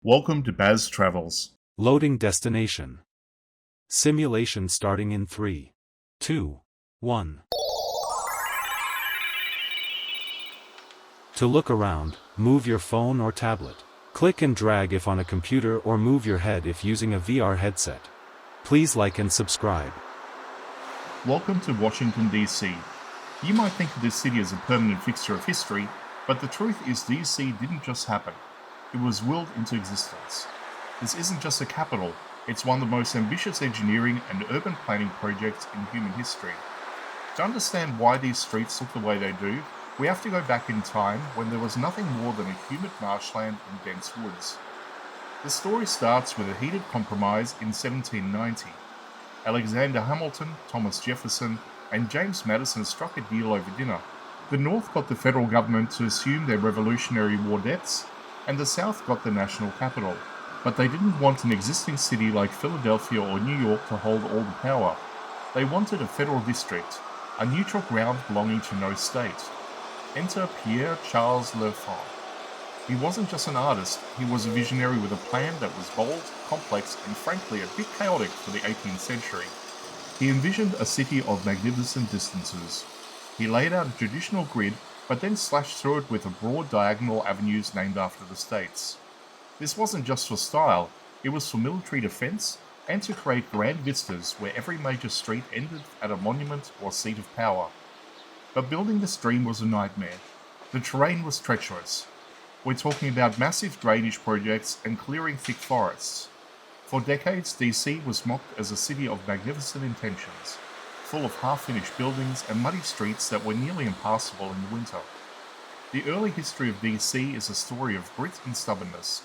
Welcome to Baz Travels. Loading destination. Simulation starting in 3, 2, 1. To look around, move your phone or tablet. Click and drag if on a computer or move your head if using a VR headset. Please like and subscribe. Welcome to Washington D.C. You might think of this city as a permanent fixture of history, but the truth is D.C. didn't just happen. It was willed into existence. This isn't just a capital, it's one of the most ambitious engineering and urban planning projects in human history. To understand why these streets look the way they do, we have to go back in time when there was nothing more than a humid marshland and dense woods. The story starts with a heated compromise in 1790. Alexander Hamilton, Thomas Jefferson, and James Madison struck a deal over dinner. The North got the federal government to assume their Revolutionary War debts, and the South got the national capital. But they didn't want an existing city like Philadelphia or New York to hold all the power. They wanted a federal district, a neutral ground belonging to no state. Enter Pierre Charles L'Enfant. He wasn't just an artist, he was a visionary with a plan that was bold, complex, and frankly a bit chaotic for the 18th century. He envisioned a city of magnificent distances. He laid out a traditional grid, but then slashed through it with a broad diagonal avenues named after the states. This wasn't just for style, it was for military defense and to create grand vistas where every major street ended at a monument or seat of power. But building this dream was a nightmare. The terrain was treacherous. We're talking about massive drainage projects and clearing thick forests. For decades, DC was mocked as a city of magnificent intentions, full of half-finished buildings and muddy streets that were nearly impassable in the winter. The early history of DC is a story of grit and stubbornness.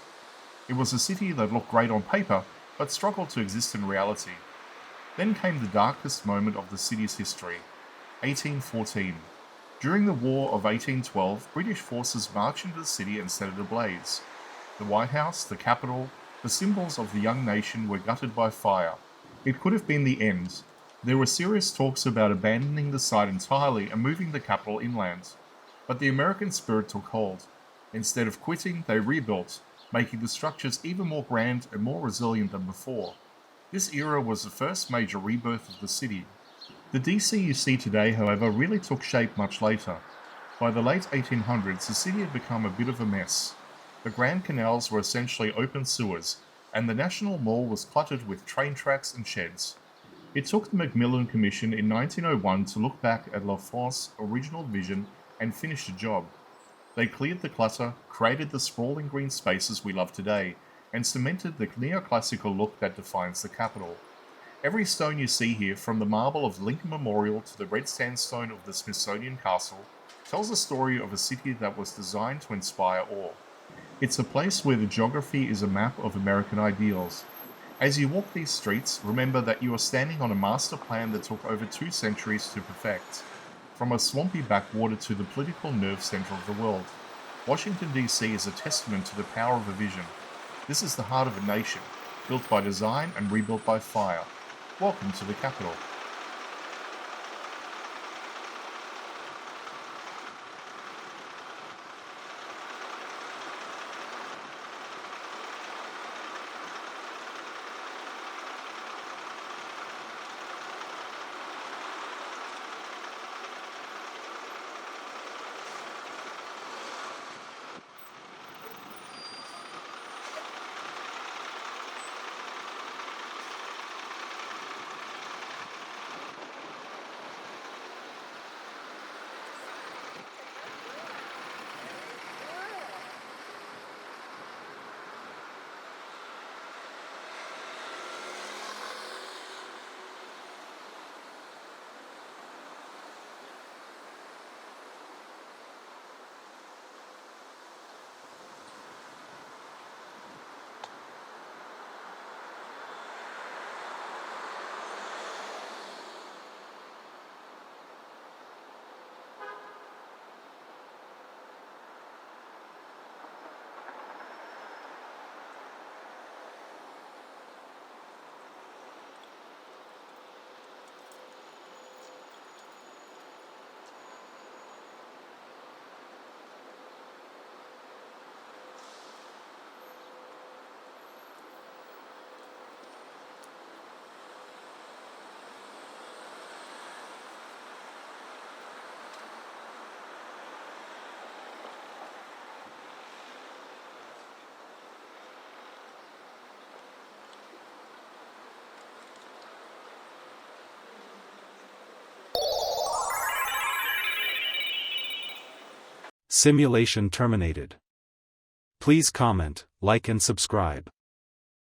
It was a city that looked great on paper, but struggled to exist in reality. Then came the darkest moment of the city's history, 1814. During the War of 1812, British forces marched into the city and set it ablaze. The White House, the Capitol, the symbols of the young nation were gutted by fire. It could have been the end. There were serious talks about abandoning the site entirely and moving the capital inland. But the American spirit took hold. Instead of quitting, they rebuilt, making the structures even more grand and more resilient than before. This era was the first major rebirth of the city. The DC you see today, however, really took shape much later. By the late 1800s, the city had become a bit of a mess. The Grand Canals were essentially open sewers, and the National Mall was cluttered with train tracks and sheds. It took the Macmillan Commission in 1901 to look back at L'Enfant's original vision and finish the job. They cleared the clutter, created the sprawling green spaces we love today, and cemented the neoclassical look that defines the capital. Every stone you see here, from the marble of the Lincoln Memorial to the red sandstone of the Smithsonian Castle, tells a story of a city that was designed to inspire awe. It's a place where the geography is a map of American ideals. As you walk these streets, remember that you are standing on a master plan that took over 2 centuries to perfect. From a swampy backwater to the political nerve center of the world, Washington D.C. is a testament to the power of a vision. This is the heart of a nation, built by design and rebuilt by fire. Welcome to the capital. Simulation terminated. Please comment, like and subscribe.